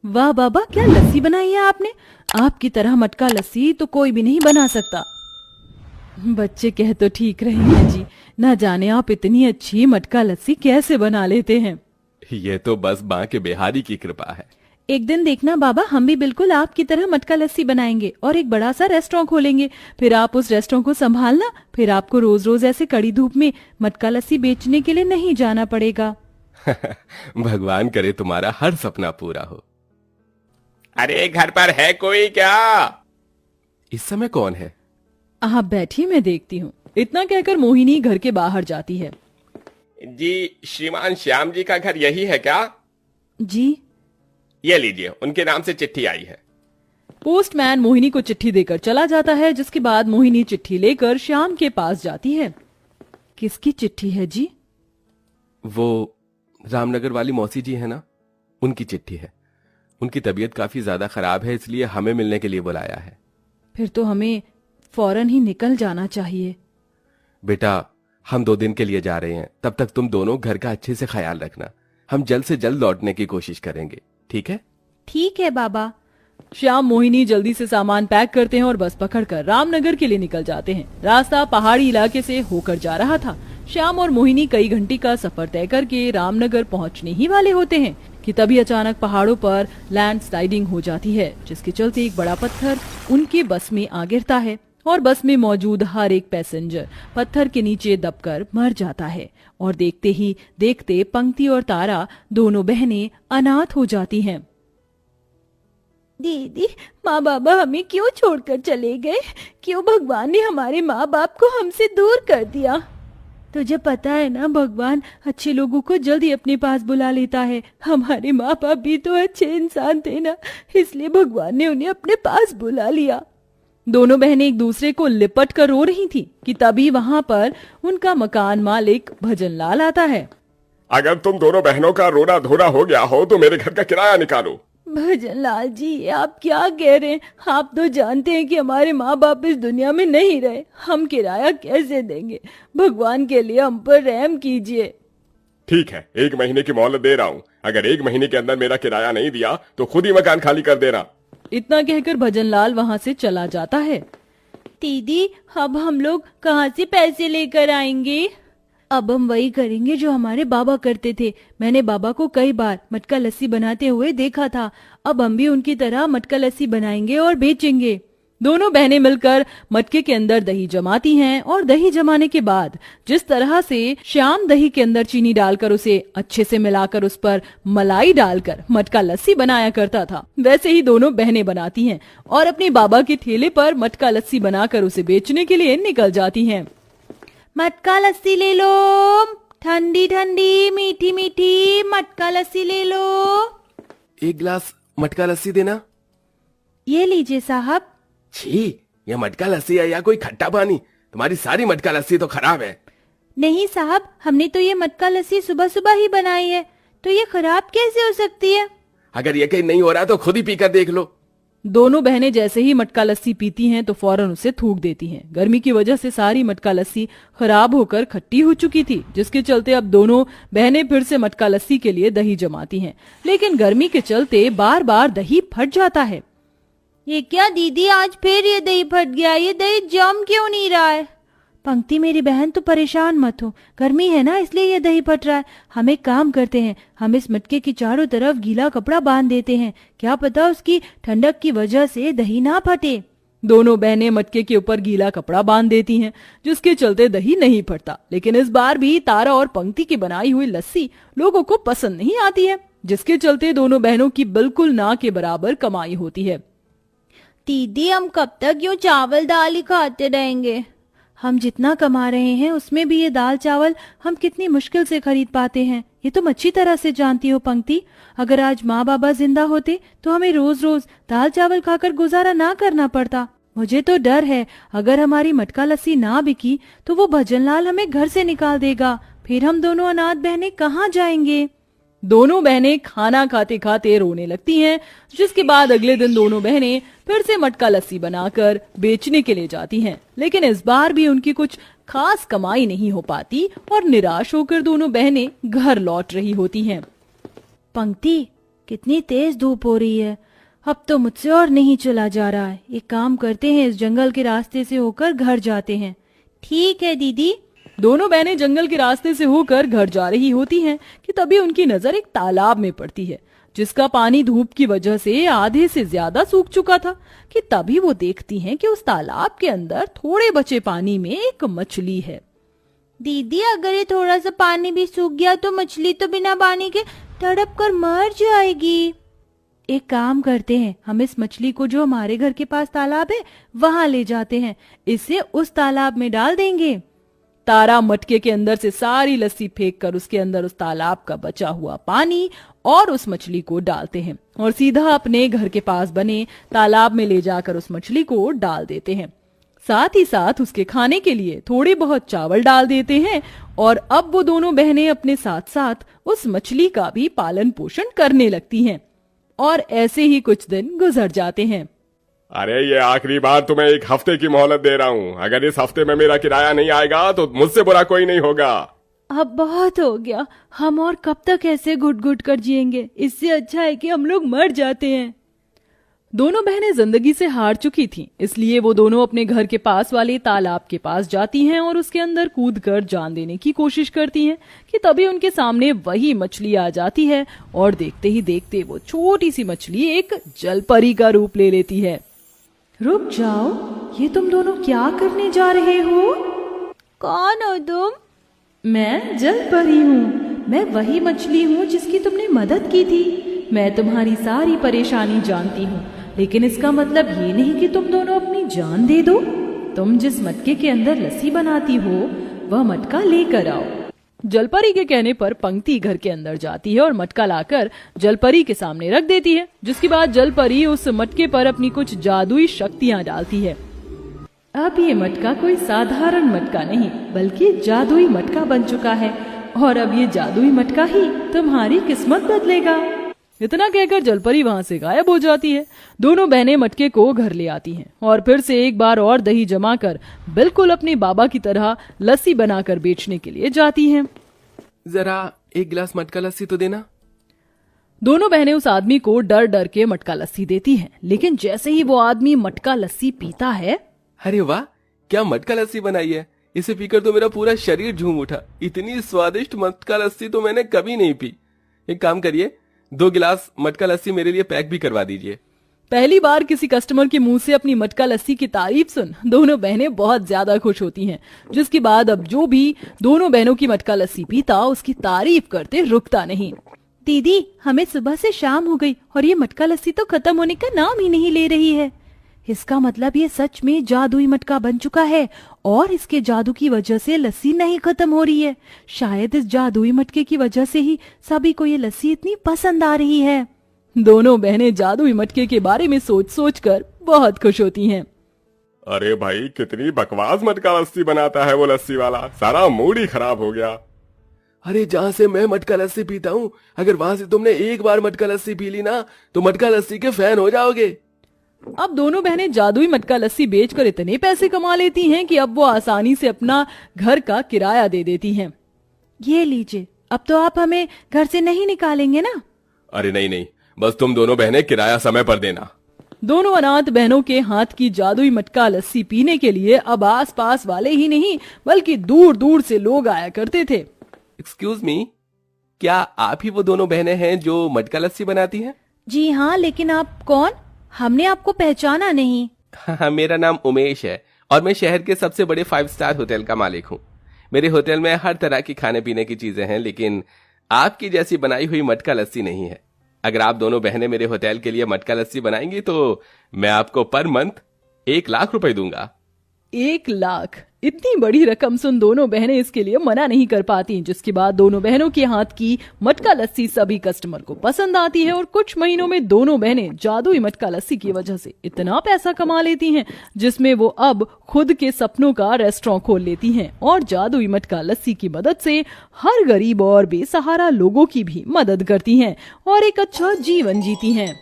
वाह बाबा, क्या लस्सी बनाई है आपने। आपकी तरह मटका लस्सी तो कोई भी नहीं बना सकता। बच्चे कह तो ठीक रहे हैं जी, ना जाने आप इतनी अच्छी मटका लस्सी कैसे बना लेते हैं। ये तो बस माँ के बिहारी की कृपा है। एक दिन देखना बाबा, हम भी बिल्कुल आपकी तरह मटका लस्सी बनाएंगे और एक बड़ा सा रेस्टोरेंट खोलेंगे। फिर आप उस रेस्टोरेंट को संभालना। फिर आपको रोज रोज ऐसे कड़ी धूप में मटका लस्सी बेचने के लिए नहीं जाना पड़ेगा। भगवान करे तुम्हारा हर सपना पूरा हो। अरे घर पर है कोई क्या? इस समय कौन है? आप बैठिए, मैं देखती हूँ। इतना कहकर मोहिनी घर के बाहर जाती है। जी, श्रीमान श्याम जी का घर यही है क्या? जी। ये लीजिए, उनके नाम से चिट्ठी आई है। पोस्टमैन मोहिनी को चिट्ठी देकर चला जाता है, जिसके बाद मोहिनी चिट्ठी लेकर श्याम के पास जाती है। किसकी चिट्ठी है जी? वो रामनगर वाली मौसी जी है ना, उनकी चिट्ठी है। उनकी तबीयत काफी ज्यादा खराब है, इसलिए हमें मिलने के लिए बुलाया है। फिर तो हमें फौरन ही निकल जाना चाहिए। बेटा, हम 2 दिन के लिए जा रहे हैं, तब तक तुम दोनों घर का अच्छे से ख्याल रखना। हम जल्द से जल्द लौटने की कोशिश करेंगे, ठीक है? ठीक है बाबा। श्याम मोहिनी जल्दी से सामान पैक करते हैं और बस पकड़कर रामनगर के लिए निकल जाते हैं। रास्ता पहाड़ी इलाके से होकर जा रहा था। श्याम और मोहिनी कई घंटे का सफर तय करके रामनगर पहुंचने ही वाले होते हैं कि तभी अचानक पहाड़ों पर लैंडस्लाइडिंग हो जाती है, जिसके चलते एक बड़ा पत्थर उनके बस में आ गिरता है और बस में मौजूद हर एक पैसेंजर पत्थर के नीचे दबकर मर जाता है। और देखते ही देखते पंक्ति और तारा दोनों बहनें अनाथ हो जाती हैं। दीदी, माँ बाबा हमें क्यों छोड़कर चले गए? क्यों भगवान ने हमारे माँ बाप को हमसे दूर कर दिया? तुझे पता है ना, भगवान अच्छे लोगों को जल्दी अपने पास बुला लेता है। हमारे माँ बाप भी तो अच्छे इंसान थे ना, इसलिए भगवान ने उन्हें अपने पास बुला लिया। दोनों बहनें एक दूसरे को लिपट कर रो रही थी कि तभी वहां पर उनका मकान मालिक भजनलाल आता है। अगर तुम दोनों बहनों का रोना धोना हो गया हो तो मेरे घर का किराया निकालो। भजनलाल जी, आप क्या कह रहे हैं? आप तो जानते हैं कि हमारे माँ बाप इस दुनिया में नहीं रहे। हम किराया कैसे देंगे? भगवान के लिए हम पर रहम कीजिए। ठीक है, 1 महीने की मोहलत दे रहा हूँ। अगर 1 महीने के अंदर मेरा किराया नहीं दिया तो खुद ही मकान खाली कर देना। इतना कहकर भजनलाल वहां से चला जाता है। दीदी, अब हम लोग कहाँ से पैसे लेकर आएंगे? अब हम वही करेंगे जो हमारे बाबा करते थे। मैंने बाबा को कई बार मटका लस्सी बनाते हुए देखा था। अब हम भी उनकी तरह मटका लस्सी बनाएंगे और बेचेंगे। दोनों बहनें मिलकर मटके के अंदर दही जमाती हैं और दही जमाने के बाद जिस तरह से श्याम दही के अंदर चीनी डालकर उसे अच्छे से मिलाकर उस पर मलाई डालकर मटका लस्सी बनाया करता था, वैसे ही दोनों बहनें बनाती हैं और अपने बाबा के ठेले पर मटका लस्सी बनाकर उसे बेचने के लिए निकल जाती हैं। मटका लस्सी ले लो, ठंडी ठंडी मीठी मीठी मटका लस्सी ले लो। 1 गिलास मटका लस्सी देना। ये लीजिए साहब। छी, ये मटका लस्सी है या कोई खट्टा पानी? तुम्हारी सारी मटका लस्सी तो खराब है। नहीं साहब, हमने तो ये मटका लस्सी सुबह सुबह ही बनाई है, तो ये खराब कैसे हो सकती है? अगर ये कहीं नहीं हो रहा तो खुद ही पीकर देख लो। दोनों बहनें जैसे ही मटका लस्सी पीती हैं तो फौरन उसे थूक देती हैं। गर्मी की वजह से सारी मटका लस्सी खराब होकर खट्टी हो चुकी थी, जिसके चलते अब दोनों बहनें फिर से मटका लस्सी के लिए दही जमाती हैं, लेकिन गर्मी के चलते बार बार दही फट जाता है। ये क्या दीदी, आज फिर ये दही फट गया? ये दही जम क्यों नहीं रहा है? पंक्ति मेरी बहन, तो परेशान मत हो, गर्मी है ना इसलिए ये दही फट रहा है। हम एक काम करते हैं, हम इस मटके की चारों तरफ गीला कपड़ा बांध देते हैं, क्या पता उसकी ठंडक की वजह से दही ना फटे। दोनों बहनें मटके के ऊपर गीला कपड़ा बांध देती हैं, जिसके चलते दही नहीं फटता। लेकिन इस बार भी तारा और पंक्ति की बनाई हुई लस्सी लोगों को पसंद नहीं आती है, जिसके चलते दोनों बहनों की बिल्कुल ना के बराबर कमाई होती है। दीदी, हम कब तक यूं चावल दाल ही खाते रहेंगे? हम जितना कमा रहे हैं उसमें भी ये दाल चावल हम कितनी मुश्किल से खरीद पाते हैं, ये तुम अच्छी तरह से जानती हो पंक्ति। अगर आज माँ बाबा जिंदा होते तो हमें रोज रोज दाल चावल खाकर गुजारा ना करना पड़ता। मुझे तो डर है, अगर हमारी मटका लस्सी ना बिकी तो वो भजनलाल हमें घर से निकाल देगा, फिर हम दोनों अनाथ बहनें कहाँ जाएंगे? दोनों बहनें खाना खाते खाते रोने लगती हैं, जिसके बाद अगले दिन दोनों बहनें फिर से मटका लस्सी बनाकर बेचने के लिए जाती हैं। लेकिन इस बार भी उनकी कुछ खास कमाई नहीं हो पाती और निराश होकर दोनों बहनें घर लौट रही होती हैं। पंक्ति, कितनी तेज धूप हो रही है। अब तो मुझसे और नहीं चला जा रहा है। एक काम करते हैं, इस जंगल के रास्ते से होकर घर जाते हैं। ठीक है दीदी। दोनों बहनें जंगल के रास्ते से होकर घर जा रही होती हैं कि तभी उनकी नजर एक तालाब में पड़ती है, जिसका पानी धूप की वजह से आधे से ज्यादा सूख चुका था। कि तभी वो देखती हैं कि उस तालाब के अंदर थोड़े बचे पानी में एक मछली है। दीदी, अगर ये थोड़ा सा पानी भी सूख गया तो मछली तो बिना पानी के तड़प कर मर जाएगी। एक काम करते हैं, हम इस मछली को जो हमारे घर के पास तालाब है वहां ले जाते हैं, इसे उस तालाब में डाल देंगे। तारा मटके के अंदर से सारी लस्सी फेंक कर उसके अंदर उस तालाब का बचा हुआ पानी और उस मछली को डालते हैं और सीधा अपने घर के पास बने तालाब में ले जाकर उस मछली को डाल देते हैं। साथ ही साथ उसके खाने के लिए थोड़े बहुत चावल डाल देते हैं और अब वो दोनों बहनें अपने साथ साथ उस मछली का भी पालन पोषण करने लगती हैं। और ऐसे ही कुछ दिन गुजर जाते हैं। अरे ये आखिरी बार तुम्हें 1 हफ्ते की मोहलत दे रहा हूँ। अगर इस हफ्ते में मेरा किराया नहीं आएगा तो मुझसे बुरा कोई नहीं होगा। अब बहुत हो गया, हम और कब तक ऐसे घुट घुट कर जिएंगे। इससे अच्छा है कि हम लोग मर जाते हैं। दोनों बहनें जिंदगी से हार चुकी थीं, इसलिए वो दोनों अपने घर के पास वाले तालाब के पास जाती हैं और उसके अंदर कूदकर जान देने की कोशिश करती हैं कि तभी उनके सामने वही मछली आ जाती है और देखते ही देखते वो छोटी सी मछली एक जलपरी का रूप ले लेती है। रुक जाओ, ये तुम दोनों क्या करने जा रहे हो? कौन हो तुम? मैं जलपरी हूँ। मैं वही मछली हूँ जिसकी तुमने मदद की थी। मैं तुम्हारी सारी परेशानी जानती हूँ, लेकिन इसका मतलब ये नहीं कि तुम दोनों अपनी जान दे दो। तुम जिस मटके के अंदर लस्सी बनाती हो वह मटका लेकर आओ। जलपरी के कहने पर पंक्ति घर के अंदर जाती है और मटका लाकर जलपरी के सामने रख देती है, जिसके बाद जलपरी उस मटके पर अपनी कुछ जादुई शक्तियां डालती है। अब ये मटका कोई साधारण मटका नहीं बल्कि जादुई मटका बन चुका है और अब ये जादुई मटका ही तुम्हारी किस्मत बदलेगा। इतना कहकर जलपरी वहां से गायब हो जाती है। दोनों बहनें मटके को घर ले आती हैं और फिर से एक बार और दही जमाकर बिल्कुल अपने बाबा की तरह लस्सी बनाकर बेचने के लिए जाती हैं। जरा 1 गिलास मटका लस्सी तो देना। दोनों बहनें उस आदमी को डर डर के मटका लस्सी देती हैं, लेकिन जैसे ही वो आदमी मटका लस्सी पीता है, अरे वाह, क्या मटका लस्सी बनाई है। इसे पीकर तो मेरा पूरा शरीर झूम उठा। इतनी स्वादिष्ट मटका लस्सी तो मैंने कभी नहीं पी। एक काम करिए, 2 गिलास मटका लस्सी मेरे लिए पैक भी करवा दीजिए। पहली बार किसी कस्टमर के मुंह से अपनी मटका लस्सी की तारीफ सुन दोनों बहनें बहुत ज्यादा खुश होती हैं, जिसके बाद अब जो भी दोनों बहनों की मटका लस्सी पीता उसकी तारीफ करते रुकता नहीं। दीदी, हमें सुबह से शाम हो गई और ये मटका लस्सी तो खत्म होने का नाम ही नहीं ले रही है। इसका मतलब ये सच में जादुई मटका बन चुका है और इसके जादू की वजह से लस्सी नहीं खत्म हो रही है। शायद इस जादुई मटके की वजह से ही सभी को ये लस्सी इतनी पसंद आ रही है। दोनों बहनें जादुई मटके के बारे में सोच सोच कर बहुत खुश होती हैं। अरे भाई, कितनी बकवास मटका लस्सी बनाता है वो लस्सी वाला। सारा मूड ही खराब हो गया। अरे जहाँ से मैं मटका लस्सी पीता हूँ, अगर वहां से तुमने एक बार मटका लस्सी पी ली ना तो मटका लस्सी के फैन हो जाओगे। अब दोनों बहनें जादुई मटका लस्सी बेचकर इतने पैसे कमा लेती हैं कि अब वो आसानी से अपना घर का किराया दे देती हैं। ये लीजिए, अब तो आप हमें घर से नहीं निकालेंगे ना? अरे नहीं नहीं, बस तुम दोनों बहनें किराया समय पर देना। दोनों अनाथ बहनों के हाथ की जादुई मटका लस्सी पीने के लिए अब आस पास वाले ही नहीं बल्कि दूर दूर से लोग आया करते थे। एक्सक्यूज मी, क्या आप ही वो दोनों बहनें हैं जो मटका लस्सी बनाती हैं? जी हाँ, लेकिन आप कौन? हमने आपको पहचाना नहीं। हाँ, मेरा नाम उमेश है और मैं शहर के सबसे बड़े 5 स्टार होटल का मालिक हूँ। मेरे होटल में हर तरह की खाने पीने की चीजें हैं, लेकिन आपकी जैसी बनाई हुई मटका लस्सी नहीं है। अगर आप दोनों बहनें मेरे होटल के लिए मटका लस्सी बनाएंगी तो मैं आपको पर मंथ 1 लाख रुपए दूंगा। 1 लाख? इतनी बड़ी रकम सुन दोनों बहनें इसके लिए मना नहीं कर पाती, जिसके बाद दोनों बहनों के हाथ की मटका लस्सी सभी कस्टमर को पसंद आती है और कुछ महीनों में दोनों बहनें जादुई मटका लस्सी की वजह से इतना पैसा कमा लेती हैं जिसमें वो अब खुद के सपनों का रेस्टोरेंट खोल लेती हैं और जादुई मटका लस्सी की मदद से हर गरीब और बेसहारा लोगों की भी मदद करती हैं और एक अच्छा जीवन जीती हैं।